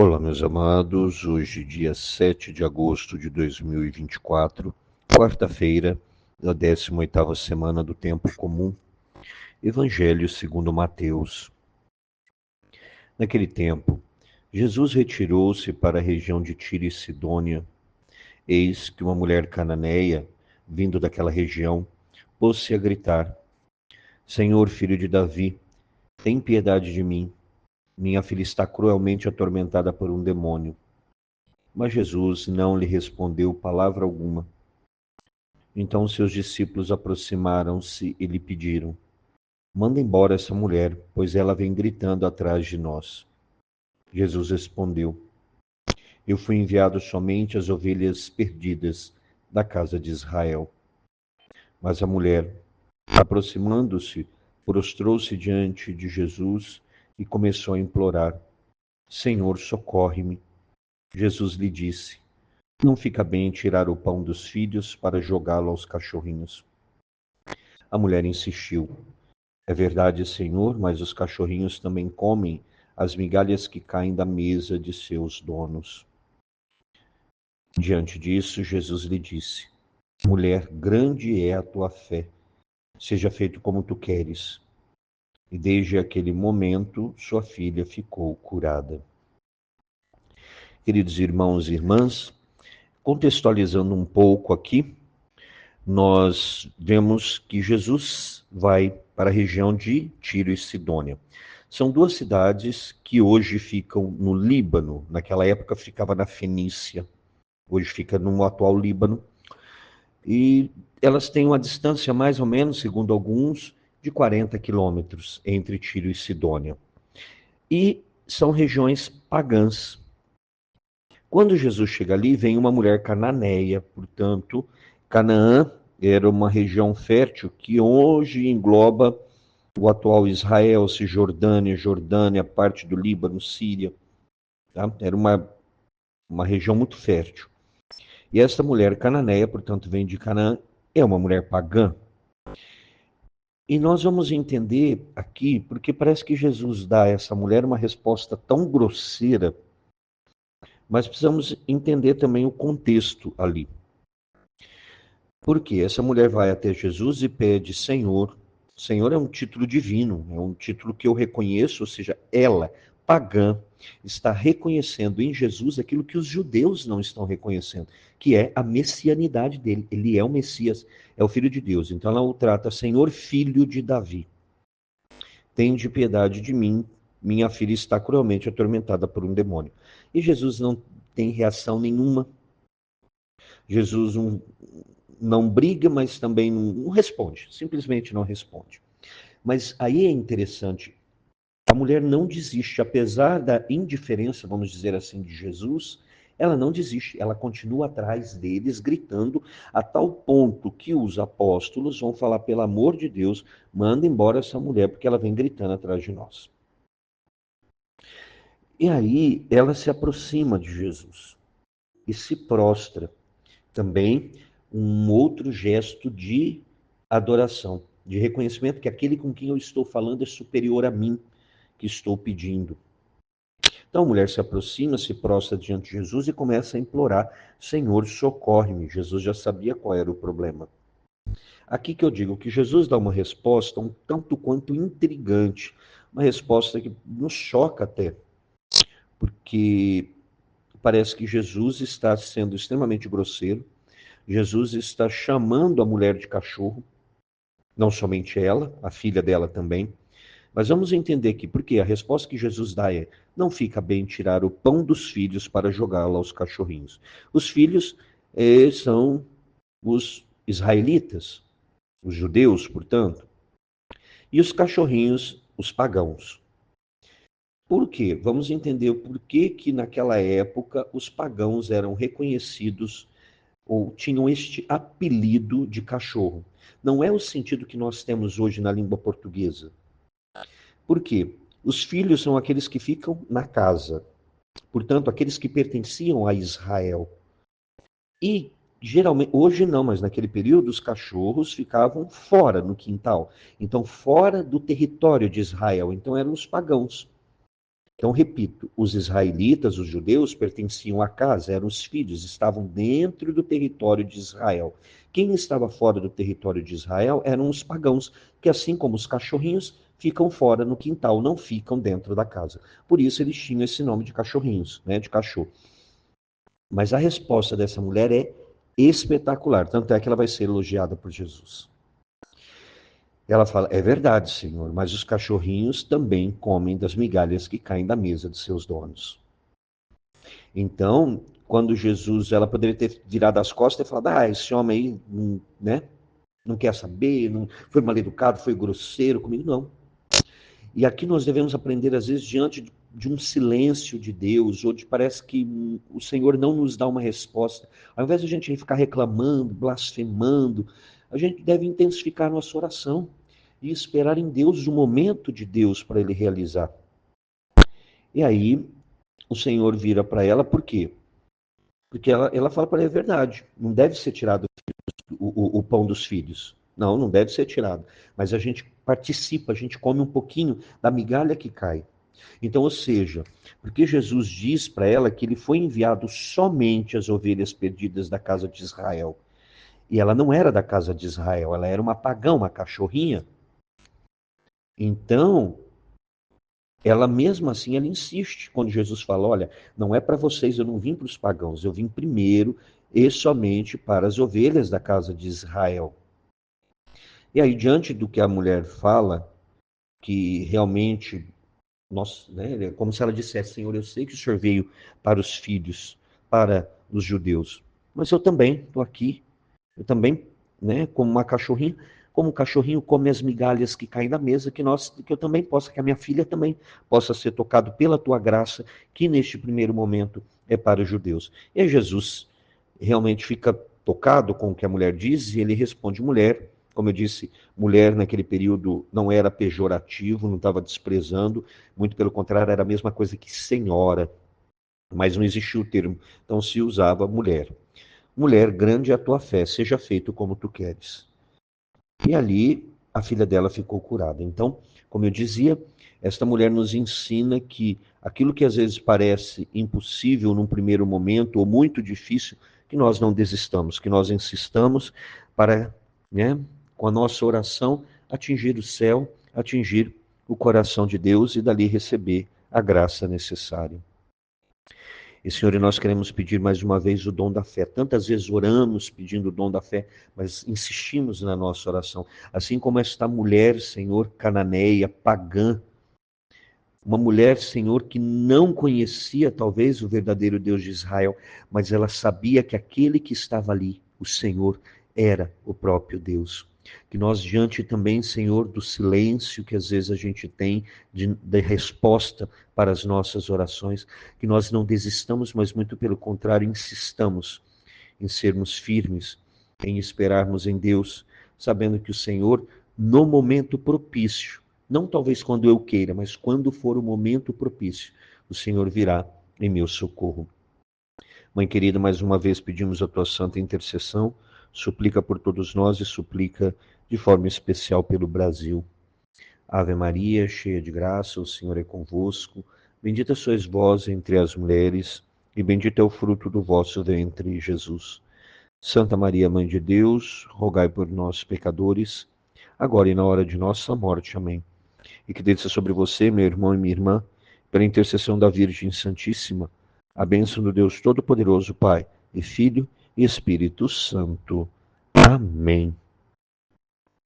Olá, meus amados. Hoje, dia 7 de agosto de 2024, quarta-feira da 18ª semana do Tempo Comum. Evangelho segundo Mateus. Naquele tempo, Jesus retirou-se para a região de Tiro e Sidônia. Eis que uma mulher cananeia, vindo daquela região, pôs-se a gritar: Senhor, filho de Davi, tem piedade de mim. Minha filha está cruelmente atormentada por um demônio. Mas Jesus não lhe respondeu palavra alguma. Então seus discípulos aproximaram-se e lhe pediram: Manda embora essa mulher, pois ela vem gritando atrás de nós. Jesus respondeu: Eu fui enviado somente às ovelhas perdidas da casa de Israel. Mas a mulher, aproximando-se, prostrou-se diante de Jesus e começou a implorar: Senhor, socorre-me. Jesus lhe disse: Não fica bem tirar o pão dos filhos para jogá-lo aos cachorrinhos. A mulher insistiu: É verdade, Senhor, mas os cachorrinhos também comem as migalhas que caem da mesa de seus donos. Diante disso, Jesus lhe disse: Mulher, grande é a tua fé. Seja feito como tu queres. E desde aquele momento, sua filha ficou curada. Queridos irmãos e irmãs, contextualizando um pouco aqui, nós vemos que Jesus vai para a região de Tiro e Sidônia. São duas cidades que hoje ficam no Líbano, naquela época ficava na Fenícia, hoje fica no atual Líbano, e elas têm uma distância mais ou menos, segundo alguns, de 40 quilômetros entre Tiro e Sidônia. E são regiões pagãs. Quando Jesus chega ali, vem uma mulher cananeia, portanto, Canaã era uma região fértil que hoje engloba o atual Israel, Cisjordânia, Jordânia, parte do Líbano, Síria. Tá? Era uma região muito fértil. E essa mulher cananeia, portanto, vem de Canaã, é uma mulher pagã. E nós vamos entender aqui, porque parece que Jesus dá a essa mulher uma resposta tão grosseira, mas precisamos entender também o contexto ali. Porque essa mulher vai até Jesus e pede Senhor. Senhor é um título divino, é um título que eu reconheço, ou seja, ela, pagã, está reconhecendo em Jesus aquilo que os judeus não estão reconhecendo, que é a messianidade dele. Ele é o Messias, é o Filho de Deus. Então ela o trata, Senhor, filho de Davi. Tende piedade de mim, minha filha está cruelmente atormentada por um demônio. E Jesus não tem reação nenhuma. Jesus não briga, mas também não responde, simplesmente não responde. Mas aí é interessante, a mulher não desiste, apesar da indiferença, vamos dizer assim, de Jesus, ela não desiste, ela continua atrás deles, gritando, a tal ponto que os apóstolos vão falar, pelo amor de Deus, manda embora essa mulher, porque ela vem gritando atrás de nós. E aí ela se aproxima de Jesus e se prostra. Também um outro gesto de adoração, de reconhecimento que aquele com quem eu estou falando é superior a mim, que estou pedindo. Então a mulher se aproxima, se prostra diante de Jesus e começa a implorar: Senhor, socorre-me. Jesus já sabia qual era o problema. Aqui que eu digo que Jesus dá uma resposta um tanto quanto intrigante, uma resposta que nos choca até, porque parece que Jesus está sendo extremamente grosseiro. Jesus está chamando a mulher de cachorro, não somente ela, a filha dela também. Mas vamos entender aqui, porque a resposta que Jesus dá é: não fica bem tirar o pão dos filhos para jogá-lo aos cachorrinhos. Os filhos são os israelitas, os judeus, portanto, e os cachorrinhos, os pagãos. Por quê? Vamos entender o porquê que naquela época os pagãos eram reconhecidos ou tinham este apelido de cachorro. Não é o sentido que nós temos hoje na língua portuguesa. Por quê? Os filhos são aqueles que ficam na casa, portanto, aqueles que pertenciam a Israel. E, geralmente, hoje não, mas naquele período, os cachorros ficavam fora, no quintal. Então, fora do território de Israel. Então, eram os pagãos. Então, repito, os israelitas, os judeus, pertenciam à casa, eram os filhos, estavam dentro do território de Israel. Quem estava fora do território de Israel eram os pagãos, que assim como os cachorrinhos, ficam fora no quintal, não ficam dentro da casa. Por isso eles tinham esse nome de cachorrinhos, né, de cachorro. Mas a resposta dessa mulher é espetacular, tanto é que ela vai ser elogiada por Jesus. Ela fala: é verdade, Senhor, mas os cachorrinhos também comem das migalhas que caem da mesa de seus donos. Então, quando Jesus, ela poderia ter virado as costas e falado: esse homem aí, né, não quer saber, não, foi mal educado, foi grosseiro comigo. Não. E aqui nós devemos aprender, às vezes, diante de um silêncio de Deus, ou de parece que o Senhor não nos dá uma resposta. Ao invés de a gente ficar reclamando, blasfemando, a gente deve intensificar nossa oração e esperar em Deus o momento de Deus para Ele realizar. E aí o Senhor vira para ela, por quê? Porque ela fala para ele: é verdade, não deve ser tirado o pão dos filhos. Não, não deve ser tirado. Mas a gente participa, a gente come um pouquinho da migalha que cai. Então, ou seja, porque Jesus diz para ela que ele foi enviado somente às ovelhas perdidas da casa de Israel. E ela não era da casa de Israel, ela era uma pagã, uma cachorrinha. Então, ela mesmo assim, ela insiste quando Jesus fala: olha, não é para vocês, eu não vim para os pagãos, eu vim primeiro e somente para as ovelhas da casa de Israel. E aí, diante do que a mulher fala, que realmente, nós, né, como se ela dissesse: Senhor, eu sei que o Senhor veio para os filhos, para os judeus, mas eu também estou aqui, eu também, né, como uma cachorrinha, como um cachorrinho come as migalhas que caem da mesa, que eu também possa, que a minha filha também possa ser tocado pela tua graça, que neste primeiro momento é para os judeus. E aí Jesus realmente fica tocado com o que a mulher diz, e ele responde: mulher, como eu disse, mulher naquele período não era pejorativo, não estava desprezando, muito pelo contrário, era a mesma coisa que senhora, mas não existia o termo, então se usava mulher. Mulher, grande é a tua fé, seja feito como tu queres. E ali a filha dela ficou curada. Então, como eu dizia, esta mulher nos ensina que aquilo que às vezes parece impossível num primeiro momento ou muito difícil, que nós não desistamos, que nós insistamos para, né, com a nossa oração, atingir o céu, atingir o coração de Deus e dali receber a graça necessária. E, Senhor, nós queremos pedir mais uma vez o dom da fé. Tantas vezes oramos pedindo o dom da fé, mas insistimos na nossa oração. Assim como esta mulher, Senhor, cananeia, pagã, uma mulher, Senhor, que não conhecia talvez o verdadeiro Deus de Israel, mas ela sabia que aquele que estava ali, o Senhor, era o próprio Deus. Que nós, diante também, Senhor, do silêncio que às vezes a gente tem de resposta para as nossas orações, que nós não desistamos, mas muito pelo contrário, insistamos em sermos firmes, em esperarmos em Deus, sabendo que o Senhor, no momento propício, não talvez quando eu queira, mas quando for o momento propício, o Senhor virá em meu socorro. Mãe querida, mais uma vez pedimos a tua santa intercessão, suplica por todos nós e suplica de forma especial pelo Brasil. Ave Maria, cheia de graça, o Senhor é convosco. Bendita sois vós entre as mulheres, e bendito é o fruto do vosso ventre, Jesus. Santa Maria, Mãe de Deus, rogai por nós, pecadores, agora e na hora de nossa morte. Amém. E que desça sobre você, meu irmão e minha irmã, pela intercessão da Virgem Santíssima, a bênção do Deus Todo-Poderoso, Pai, e Filho e Espírito Santo. Amém.